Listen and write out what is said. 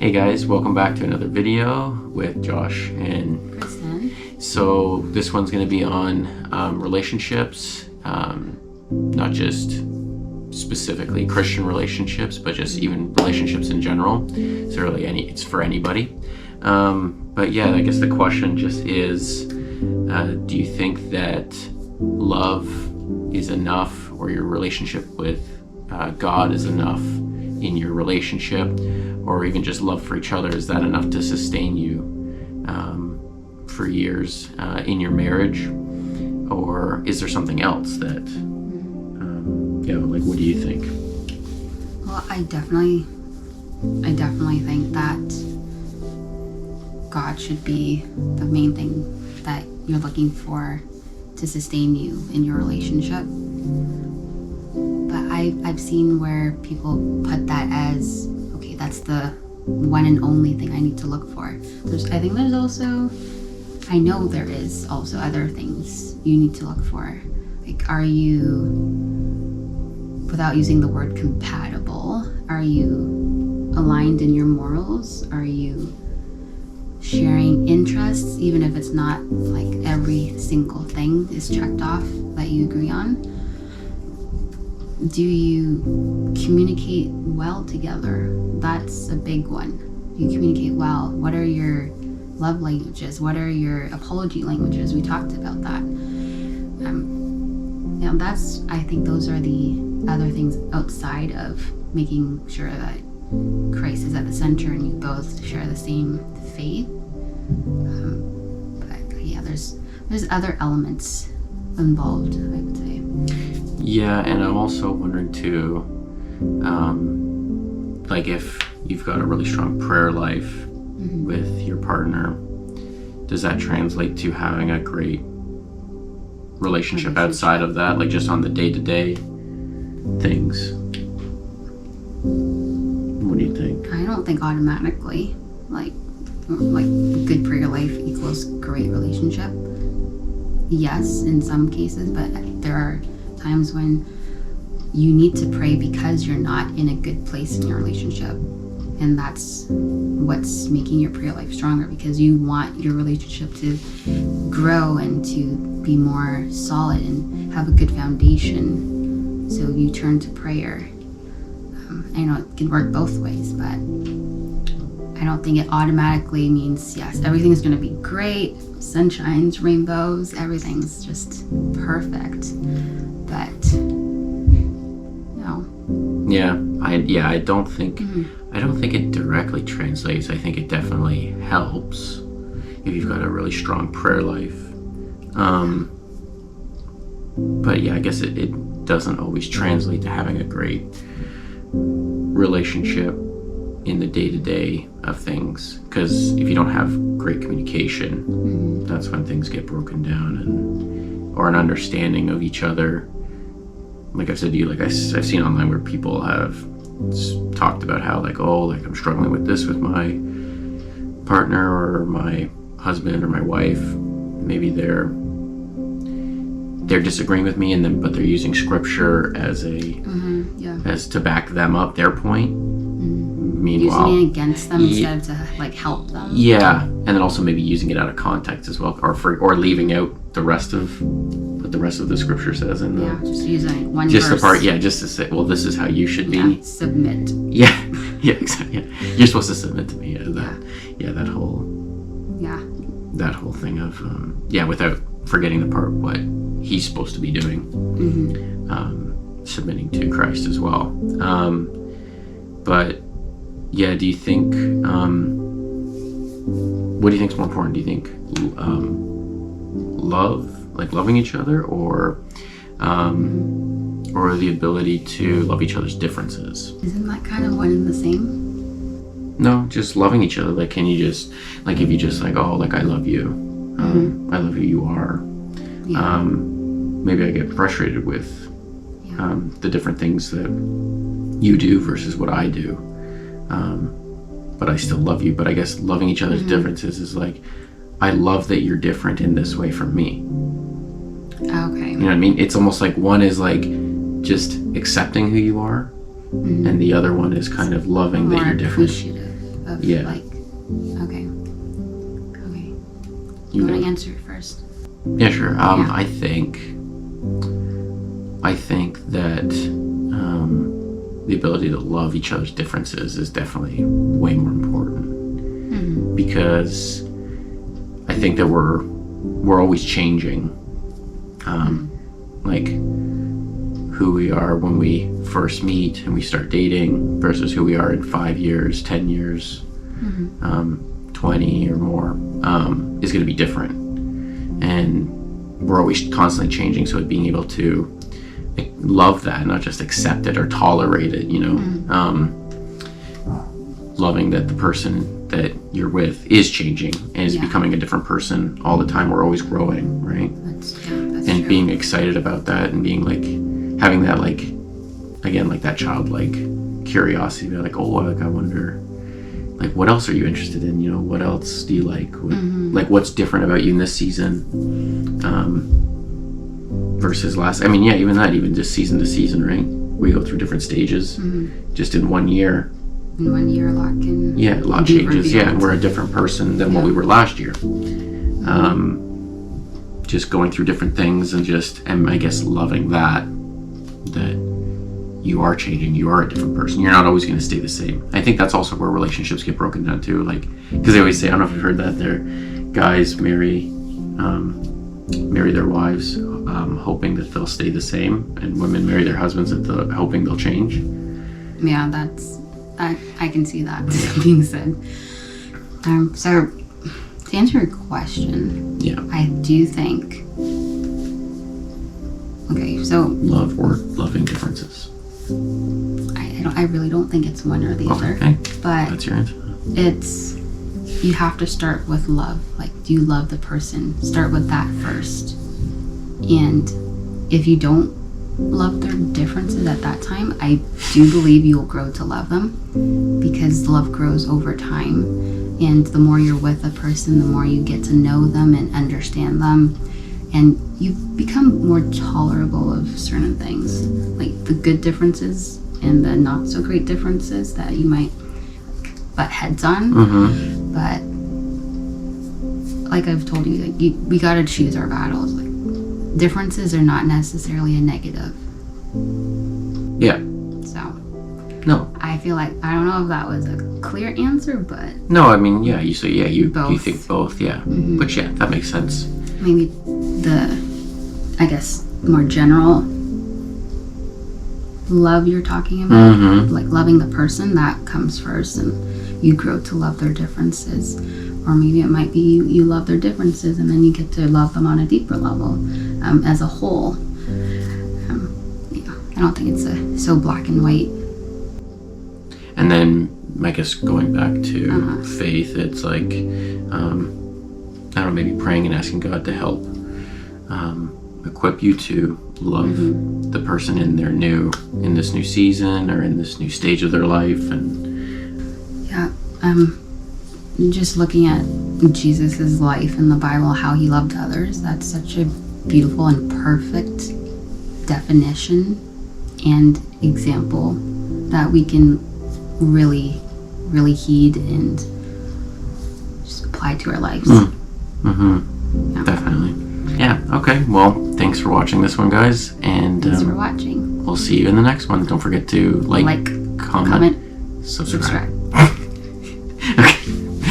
Hey guys, welcome back to another video with Josh and Kristen. So this one's going to be on relationships, not just specifically Christian relationships, but just even relationships in general. It's for anybody. But yeah, I guess the question just is, do you think that love is enough, or your relationship with God is enough in your relationship, or even just love for each other? Is that enough to sustain you for years in your marriage, or is there something else that what do you think? Well, I definitely think that God should be the main thing that you're looking for to sustain you in your relationship. But I've seen where people put that as, okay, that's the one and only thing I need to look for. I know there is also other things you need to look for. Like, are you, without using the word compatible, are you aligned in your morals? Are you sharing interests, even if it's not like every single thing is checked off that you agree on? Do you communicate well together? That's a big one. Do you communicate well? What are your love languages? What are your apology languages? We talked about that. I think those are the other things outside of making sure that Christ is at the center and you both share the same faith. But yeah, there's other elements involved, I would say. Yeah, and I'm also wondering too, like if you've got a really strong prayer life with your partner, does that translate to having a great relationship outside of that, like just on the day-to-day things? What do you think? I don't think automatically like good prayer life equals great relationship. Yes, in some cases, but there are times when you need to pray because you're not in a good place in your relationship, and that's what's making your prayer life stronger, because you want your relationship to grow and to be more solid and have a good foundation, so you turn to prayer. I know it can work both ways, but I don't think it automatically means, yes, everything's going to be great, sunshines, rainbows, everything's just perfect. But I don't think it directly translates. I think it definitely helps if you've got a really strong prayer life. But yeah, I guess it doesn't always translate to having a great relationship in the day-to-day of things, because if you don't have great communication, that's when things get broken down, or an understanding of each other. Like I've said to you, like I've seen online where people have talked about how I'm struggling with this with my partner or my husband or my wife. Maybe they're disagreeing with me, but they're using scripture as as to back them up their point. Meanwhile, using it against them instead of to help them. Yeah, and then also maybe using it out of context as well, or leaving out the rest of what the rest of the scripture says. And just using one just verse. The part, just to say, well, this is how you should be. Submit. Yeah, exactly. Yeah. You're supposed to submit to me. That whole thing of without forgetting the part what he's supposed to be doing, submitting to Christ as well. But yeah, do you think what do you think is more important? Do you think loving each other, or the ability to love each other's differences? Isn't that kind of one and the same? No, just loving each other. Like, can you just, if you just I love you, I love who you are. Maybe I get frustrated with the different things that you do versus what I do, but I still love you. But I guess loving each other's differences is I love that you're different in this way from me. Okay. You know what I mean? It's almost like one is just accepting who you are, and the other one is kind of loving that you're different. Appreciative. of Yeah. like, okay. You Want know. to answer it first? Yeah, sure. Yeah. I think that the ability to love each other's differences is definitely way more important, Mm-hmm. because I think that we're always changing, like who we are when we first meet and we start dating versus who we are in 5 years, 10 years, 20 or more, is going to be different, and we're always constantly changing. So being able to love that, not just accept it or tolerate it, loving that the person that you're with is changing and is becoming a different person all the time. We're always growing, right? That's And true. being excited about that, and being like, having that, like, again, like that childlike curiosity, like, oh, like, I wonder, like, what else are you interested in? What else do you like? Like, what's different about you in this season, versus last? I mean, yeah, even just season to season, right? We go through different stages, just in 1 year. In 1 year, a lot can Yeah, a lot be changes. Yeah, and revealed. we're a different person than what we were last year. Just going through different things, and I guess loving that you are changing, you are a different person. You're not always going to stay the same. I think that's also where relationships get broken down too. Like, because they always say, I don't know if you've heard that, guys marry their wives hoping that they'll stay the same, and women marry their husbands hoping they'll change. Yeah, I can see that being said. So to answer your question, Yeah. I do think. Okay, so Love or loving differences. I really don't think it's one or the other. Okay, But that's your answer. it's, you have to start with love. Like, do you love the person? Start with that first. And if you don't love their differences at that time, I do believe you'll grow to love them, because love grows over time. And the more you're with a person, the more you get to know them and understand them, and you become more tolerable of certain things, like the good differences and the not so great differences that you might butt heads on. But like I've told you, like, we gotta choose our battles. Like, differences are not necessarily a negative. Yeah. So No. I feel like, I don't know if that was a clear answer, but No, I mean, yeah, you say, yeah, you Both. think both, yeah. But yeah, that makes sense. maybe the, I guess, more general love you're talking about, like loving the person, that comes first, and you grow to love their differences. Or maybe it might be you love their differences and then you get to love them on a deeper level, as a whole. I don't think it's so black and white. And then, I guess, going back to faith, it's like, I don't know, maybe praying and asking God to help equip you to love the person in this new season or in this new stage of their life. And Just looking at Jesus's life in the Bible, how he loved others, that's such a beautiful and perfect definition and example that we can really, really heed and just apply to our lives. Definitely. Yeah, okay. Well, thanks for watching this one, guys. And Thanks for watching. we'll see you in the next one. Don't forget to like, comment, subscribe.